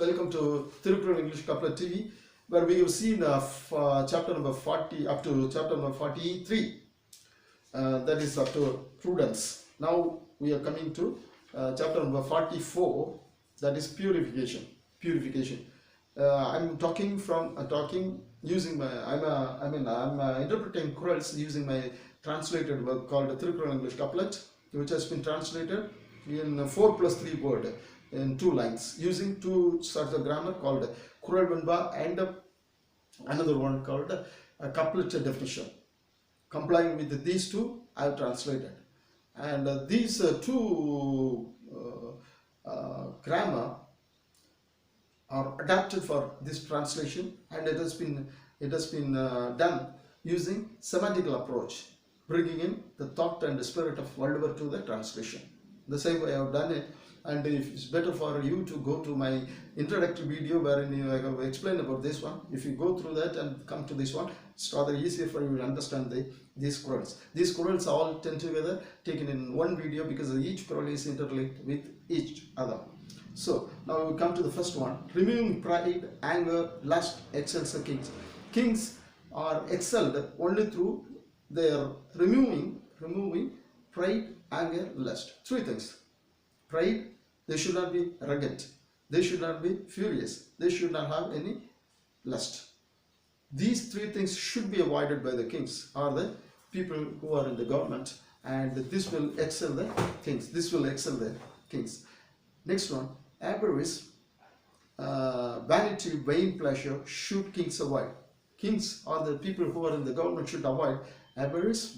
welcome to Tirukkural English Couplet TV, where we have seen chapter number 40 up to chapter number 43, that is up to prudence. Now we are coming to chapter number 44, that is purification. I'm talking using my I'm interpreting Qurans using my translated work called Tirukkural English Couplet, which has been translated in 4+3 word in 2 lines using 2 sorts of grammar called Kural Venba and another one called couplet definition. Complying with these 2, I have translated, and these 2 grammar are adapted for this translation, and it has been done using semantical approach, bringing in the thought and the spirit of World War II the translation. The same way I have done it, and if it's better for you to go to my introductory video wherein I have explained about this one. If you go through that and come to this one, it's rather easier for you to understand these Qurans. These Qurans all tend together, taken in one video, because each Quran is interlinked with each other. So now we come to the first one. Removing pride, anger, lust excels the kings. Kings are excelled only through their removing pride, anger, lust. 3 things. Pride, they should not be arrogant, they should not be furious, they should not have any lust. These 3 things should be avoided by the kings or the people who are in the government, and this will excel the kings. Next one, avarice, vanity, vain pleasure should kings avoid. Kings or the people who are in the government should avoid avarice,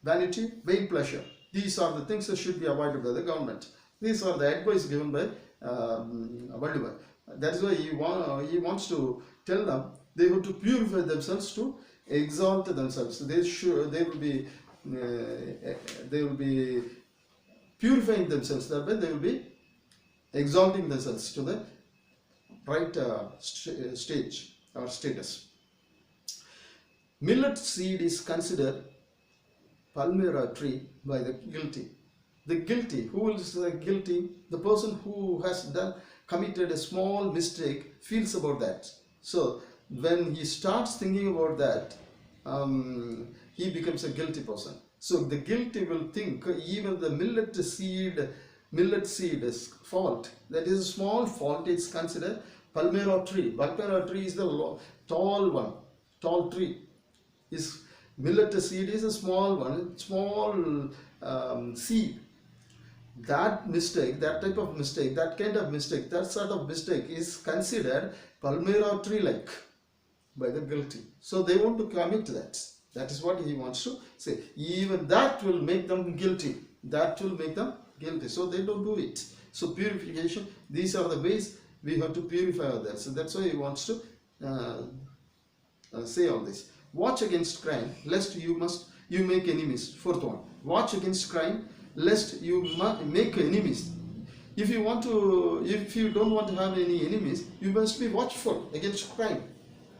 vanity, vain pleasure. These are the things that should be avoided by the government. These are the advice given by Valdivar. That is why he wants to tell them they have to purify themselves to exalt themselves. They will be purifying themselves. That way they will be exalting themselves to the right stage or status. Millet seed is considered palmyra tree by the guilty. The guilty, who is the guilty? The person who has committed a small mistake feels about that. So when he starts thinking about that, he becomes a guilty person. So the guilty will think even the millet seed is fault. That is a small fault. It's considered palmyra tree. Palmyra tree is the tall tree. Millet seed is a small one, small seed. That kind of mistake, that sort of mistake is considered palmyra tree-like by the guilty. So they want to commit that. That is what he wants to say. Even that will make them guilty. So they don't do it. So purification, these are the ways we have to purify others. So that's why he wants to say all this. Watch against crime, lest you make enemies. 4th one. Watch against crime, lest you make enemies. If you don't want to have any enemies, you must be watchful against crime.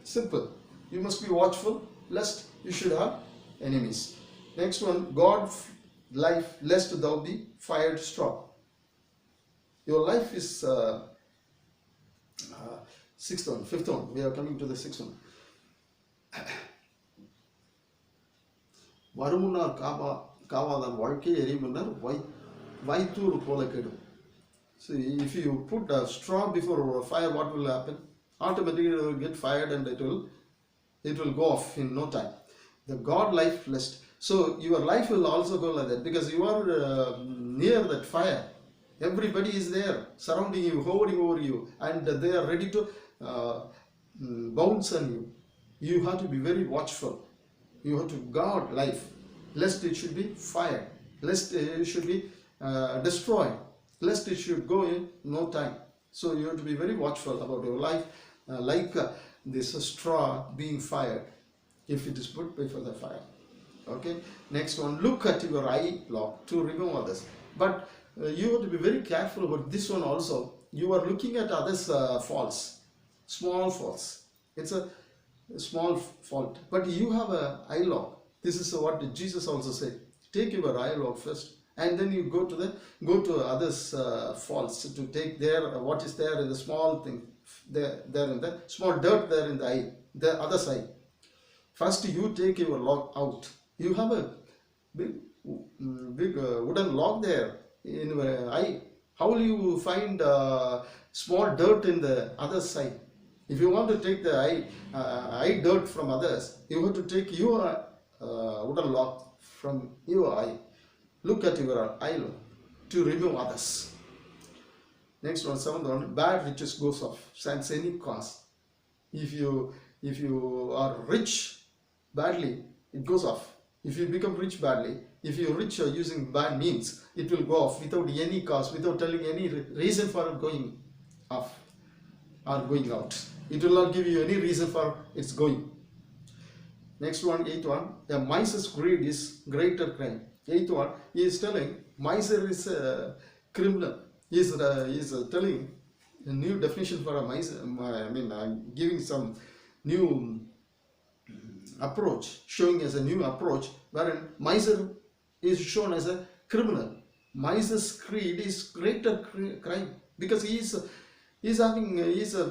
Simple. You must be watchful, lest you should have enemies. Next one. God life, lest thou be fired straw. Your life is 6th one, 5th one. We are coming to the 6th one. வருமுன்னார் காவாதான் வாழ்க்கை எரிமுன்னர் வைத்தூர் போல கெடும். So if you put a straw before a fire, what will happen? Automatically it will get fired and it will go off in no time. The God life lest. So your life will also go like that, because you are near that fire. Everybody is there surrounding you, hovering over you, and they are ready to bounce on you. You have to be very watchful. You have to guard life, lest it should be fired, lest it should be destroyed, lest it should go in no time. So you have to be very watchful about your life, like this straw being fired if it is put before the fire. Okay. Next one. Look at your eye lock to remove others. But you have to be very careful about this one also. You are looking at others' faults, small faults. It's a small fault, but you have an eye lock. This is what Jesus also said. Take your eye lock first and then you go to others' faults to take their what is there in the small thing there in the small dirt there in the eye, the other side. First, you take your log out. You have a big, big wooden log there in your eye. How will you find small dirt in the other side? If you want to take the eye dirt from others, you have to take your wooden log from your eye. Look at your eye to remove others. Next one, seventh one, bad riches goes off, sans any cause. If you are rich badly, it goes off. If you become rich badly, if you rich using bad means, it will go off without any cause, without telling any reason for going off or going out. It will not give you any reason for its going. Next one, eighth one, a miser's greed is greater crime. Eighth one, he is telling miser is a criminal. He is telling a new definition for a miser. I'm giving some new approach, showing as a new approach, wherein miser is shown as a criminal. Miser's greed is greater crime because he is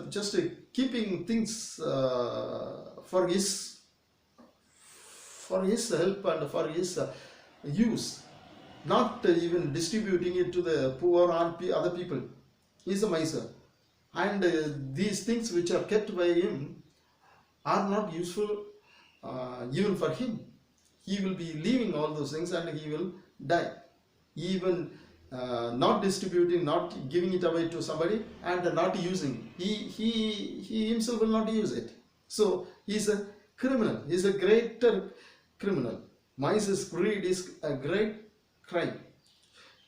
just keeping things for his help and for his use, not even distributing it to the poor or other people. He is a miser, and these things which are kept by him are not useful even for him. He will be leaving all those things and he will die. Even not distributing, not giving it away to somebody, and not using. He himself will not use it. So he is a criminal. He is a greater criminal. Miser's greed is a great crime.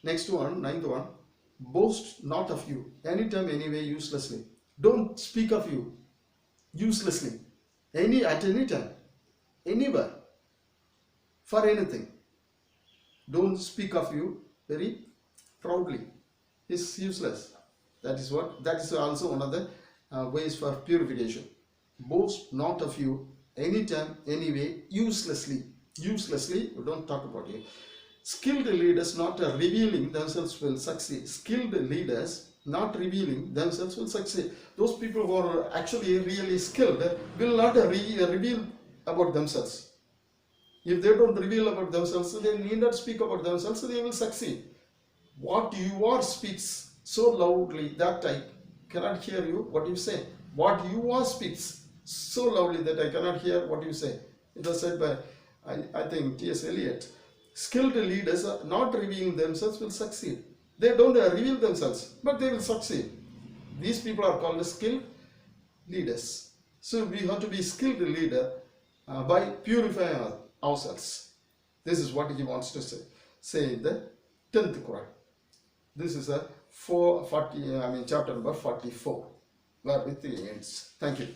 Next one, ninth one, boast not of you, anytime, anyway, uselessly. Don't speak of you uselessly, at any time, anywhere, for anything. Don't speak of you very proudly. It's useless. That is also one of the ways for purification. Boast not of you, anytime, anyway, uselessly. Uselessly, we don't talk about you. Skilled leaders not revealing themselves will succeed. Skilled leaders not revealing themselves will succeed. Those people who are actually really skilled will not reveal about themselves. If they don't reveal about themselves, they need not speak about themselves, so they will succeed. What you are speaks so loudly that I cannot hear you what you say. What you are speaks so loudly that I cannot hear what you say. It was said by, I think, T.S. Eliot. Skilled leaders are not revealing themselves will succeed. They don't reveal themselves, but they will succeed. These people are called skilled leaders. So we have to be skilled leader by purifying ourselves. This is what he wants to say in the 10th Quran. This is chapter number 44, where it ends. Thank you.